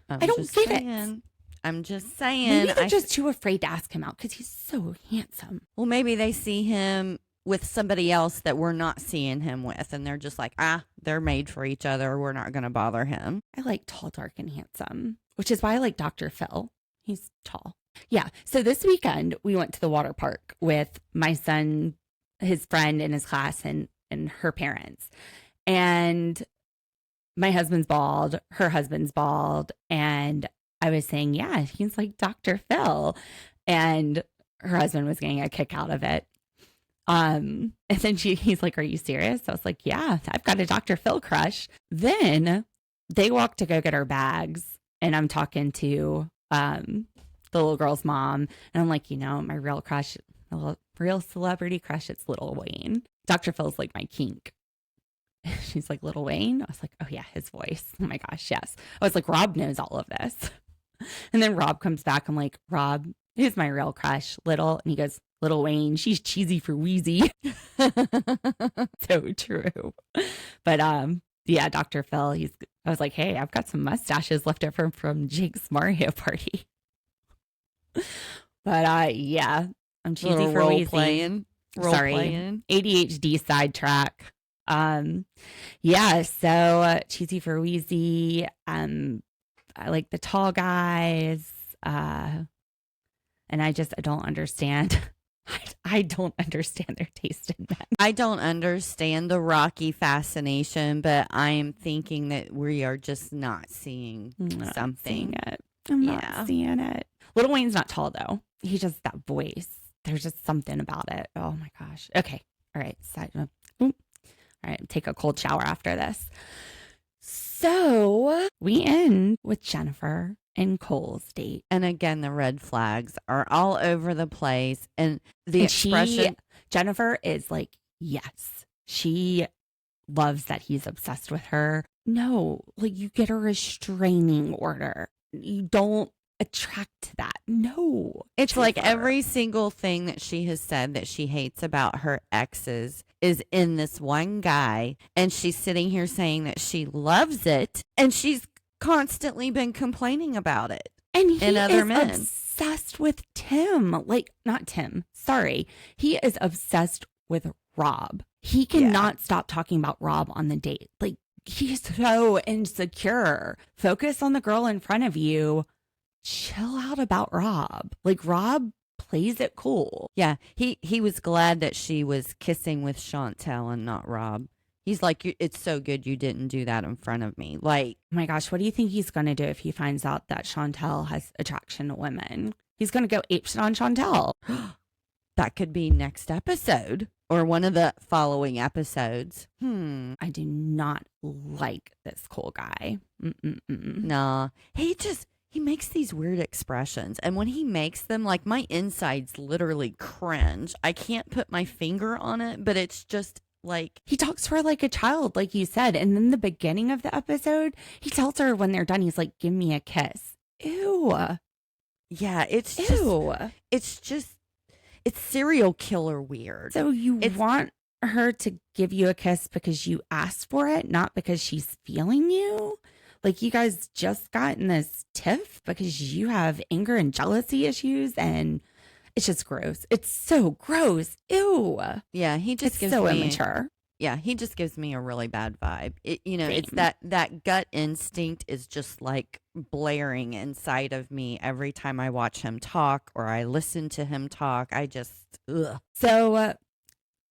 I don't get it. I'm just saying. Maybe they're just too afraid to ask him out because he's so handsome. Well, maybe they see him with somebody else that we're not seeing him with. And they're just like, they're made for each other. We're not going to bother him. I like tall, dark, and handsome, which is why I like Dr. Phil. He's tall. Yeah. So this weekend, we went to the water park with my son, his friend in his class, and her parents. And my husband's bald. Her husband's bald. And I was saying, yeah, he's like Dr. Phil. And her husband was getting a kick out of it. And then he's like, are you serious? I was like, yeah, I've got a Dr. Phil crush. Then they walked to go get our bags. And I'm talking to the little girl's mom. And I'm like, my real crush, real celebrity crush, it's Lil Wayne. Dr. Phil's like my kink. She's like, Lil Wayne? I was like, oh yeah, his voice. Oh my gosh, yes. I was like, Rob knows all of this. And then Rob comes back. I'm like, Rob, who's my real crush? Little. And he goes, Lil Wayne. She's cheesy for Wheezy. So true. But yeah, Dr. Phil, I was like, hey, I've got some mustaches left over from Jake's Mario party. But yeah, I'm cheesy for Wheezy. Sorry, ADHD sidetrack. Yeah, so cheesy for Wheezy. I like the tall guys. And I don't understand. I don't understand their taste in men. I don't understand the Rocky fascination, but I am thinking that we are just not seeing something. I'm not seeing it. Lil Wayne's not tall though. He just that voice. There's just something about it. Oh my gosh. Okay. All right. All right. Take a cold shower after this. So we end with Jennifer and Cole's date. And again, the red flags are all over the place. And expression. Jennifer is like, yes, she loves that he's obsessed with her. No, like you get a restraining order. You don't attract to that. No. It's Jennifer. Like every single thing that she has said that she hates about her exes is in this one guy. And she's sitting here saying that she loves it. And she's constantly been complaining about it. And he is obsessed with Tim. Like, not Tim. Sorry. He is obsessed with Rob. He cannot stop talking about Rob on the date. Like, he's so insecure. Focus on the girl in front of you. Chill out about Rob. Like, Rob plays it cool. Yeah, he was glad that she was kissing with Chantel and not Rob. He's like, it's so good you didn't do that in front of me. Like, oh my gosh, what do you think he's going to do if he finds out that Chantel has attraction to women? He's going to go apeshit on Chantel. That could be next episode or one of the following episodes. I do not like this Cole guy. Nah, he makes these weird expressions. And when he makes them, like my insides literally cringe. I can't put my finger on it, but it's just Like, he talks to her like a child, like you said. And then the beginning of the episode, he tells her when they're done, he's like, give me a kiss. Ew. yeah, it's Ew. it's serial killer weird. So you It's- want her to give you a kiss because you asked for it, not because she's feeling you? Like, you guys just got in this tiff because you have anger and jealousy issues, and it's just gross. It's so gross. Ew. Yeah, he just It's gives so me immature. Yeah, he just gives me a really bad vibe. It's Same. that gut instinct is just like blaring inside of me every time I watch him talk or I listen to him talk. I just ugh. So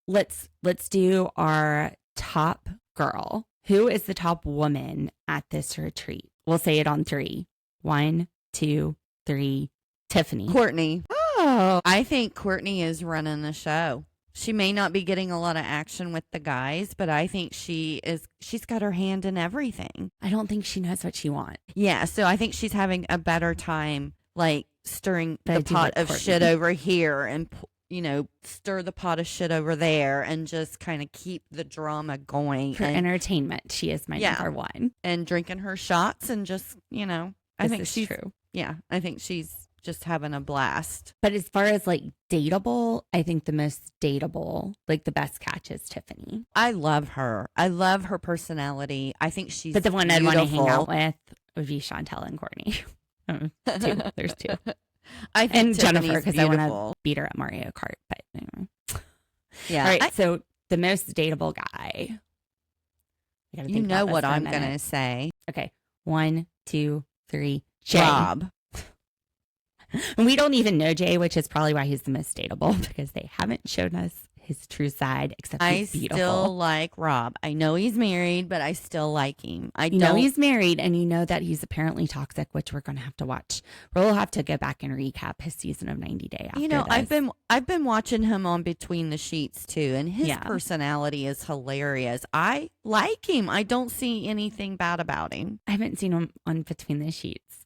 let's do our top girl. Who is the top woman at this retreat? We'll say it on 3. 1, 2, 3. Tiffany. Cortney. Oh, I think Cortney is running the show. She may not be getting a lot of action with the guys, but I think she's got her hand in everything. I don't think she knows what she wants. Yeah, so I think she's having a better time like stirring But I the do pot like of Cortney. shit over here and stir the pot of shit over there and just kind of keep the drama going For and, entertainment, she is my Yeah. number 1. and drinking her shots and just, I This think is she's true. Yeah, I think she's just having a blast. But as far as like dateable, I think the most dateable, like the best catch is Tiffany. I love her. I love her personality. I think she's But the one I'd want to hang beautiful. out with would be Chantel and Courtney. 2. There's 2. I think And Jennifer, Tiffany's because I want to beautiful. beat her at Mario Kart. But anyway. Yeah. All right. I- So the most dateable guy. I gotta you think know about what this for a I'm minute. going to say. Okay. 1, 2, 3. Jay. Rob. And we don't even know Jay, which is probably why he's the most dateable because they haven't shown us his true side, except I he's beautiful. still like Rob. I know he's married, but I still like him. You know he's married, and you know that he's apparently toxic, which we're going to have to watch. We'll have to go back and recap his season of 90 Day after this. I've been watching him on Between the Sheets too, and his Yeah. personality is hilarious. I like him. I don't see anything bad about him. I haven't seen him on Between the Sheets,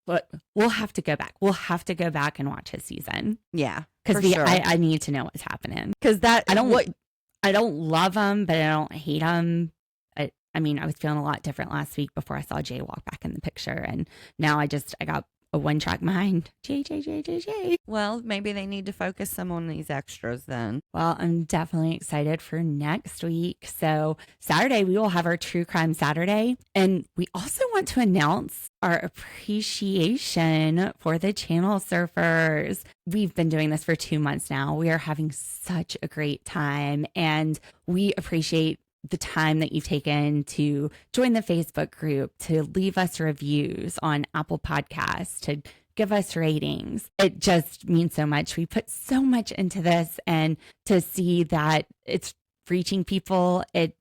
but we'll have to go back. We'll have to go back and watch his season Yeah, because for sure. I need to know what's happening. Because I don't love him, but I don't hate him. I mean, I was feeling a lot different last week before I saw Jay walk back in the picture, and now I got a one-track mind. Jay. Well, maybe they need to focus some on these extras then. Well, I'm definitely excited for next week. So Saturday, we will have our True Crime Saturday. And we also want to announce our appreciation for the channel surfers. We've been doing this for 2 months now. We are having such a great time, and we appreciate the time that you've taken to join the Facebook group, to leave us reviews on Apple Podcasts, to give us ratings. It just means so much. We put so much into this, and to see that it's reaching people, it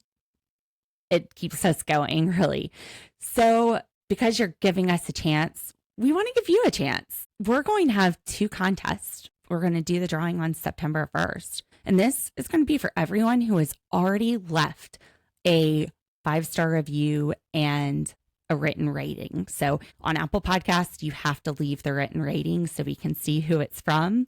keeps us going, really. So because you're giving us a chance, we want to give you a chance. We're going to have 2 contests. We're going to do the drawing on September 1st. And this is going to be for everyone who has already left a 5-star review and a written rating. So on Apple Podcasts, you have to leave the written rating so we can see who it's from.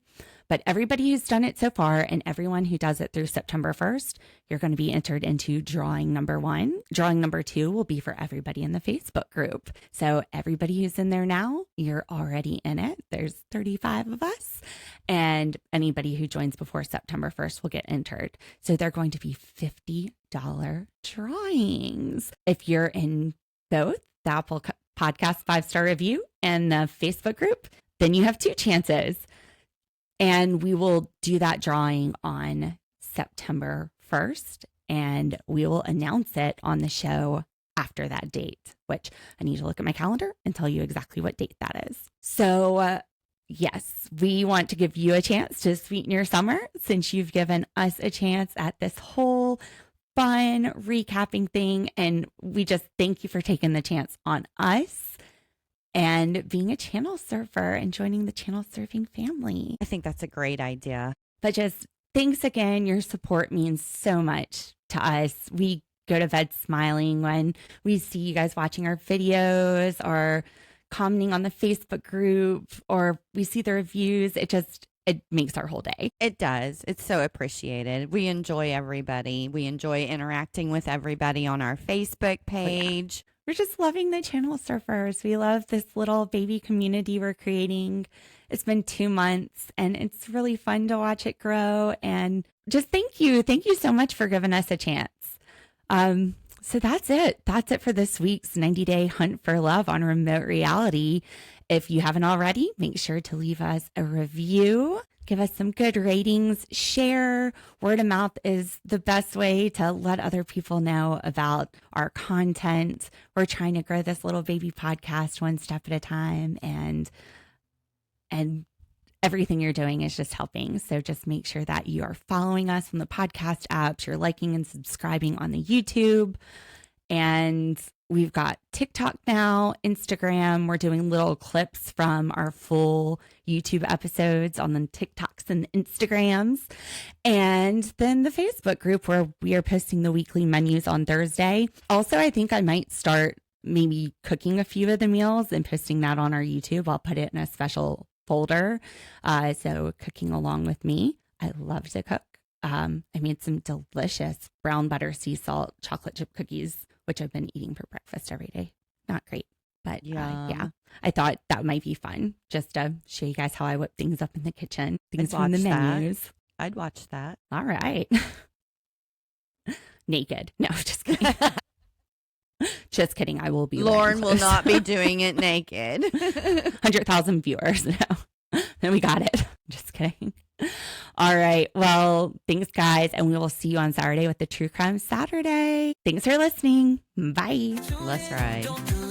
But everybody who's done it so far and everyone who does it through September 1st, you're going to be entered into drawing number 1. Drawing number 2 will be for everybody in the Facebook group. So everybody who's in there now, you're already in it. There's 35 of us. And anybody who joins before September 1st will get entered. So they're going to be $50 drawings. If you're in both the Apple Podcast 5-star review and the Facebook group, then you have 2 chances. And we will do that drawing on September 1st, and we will announce it on the show after that date, which I need to look at my calendar and tell you exactly what date that is. So, yes, we want to give you a chance to sweeten your summer since you've given us a chance at this whole fun recapping thing. And we just thank you for taking the chance on us and being a channel surfer and joining the channel surfing family. I think that's a great idea. But just thanks again. Your support means so much to us. We go to bed smiling when we see you guys watching our videos or commenting on the Facebook group, or we see the reviews. It it makes our whole day. It does. It's so appreciated. We enjoy everybody. We enjoy interacting with everybody on our Facebook page. We're just loving the channel surfers. We love this little baby community we're creating. It's been 2 months and it's really fun to watch it grow. And just thank you. Thank you so much for giving us a chance. So that's it. That's it for this week's 90-day hunt for love on remote reality. If you haven't already, make sure to leave us a review. Give us some good ratings, share. Word of mouth is the best way to let other people know about our content. We're trying to grow this little baby podcast one step at a time, and everything you're doing is just helping. So just make sure that you are following us from the podcast apps, you're liking and subscribing on the YouTube. And we've got TikTok now, Instagram. We're doing little clips from our full YouTube episodes on the TikToks and Instagrams. And then the Facebook group where we are posting the weekly menus on Thursday. Also, I think I might start maybe cooking a few of the meals and posting that on our YouTube. I'll put it in a special folder. So cooking along with me. I love to cook. I made some delicious brown butter sea salt chocolate chip cookies, which I've been eating for breakfast every day. Not great, but yeah, I thought that might be fun just to show you guys how I whip things up in the kitchen. Things from the menus. I'd watch that. All right. Naked. No, just kidding. Just kidding. I will be. Lauren will not be doing it naked. 100,000 viewers. No, then we got it. Just kidding. All right. Well, thanks, guys. And we will see you on Saturday with the True Crime Saturday. Thanks for listening. Bye. Let's ride.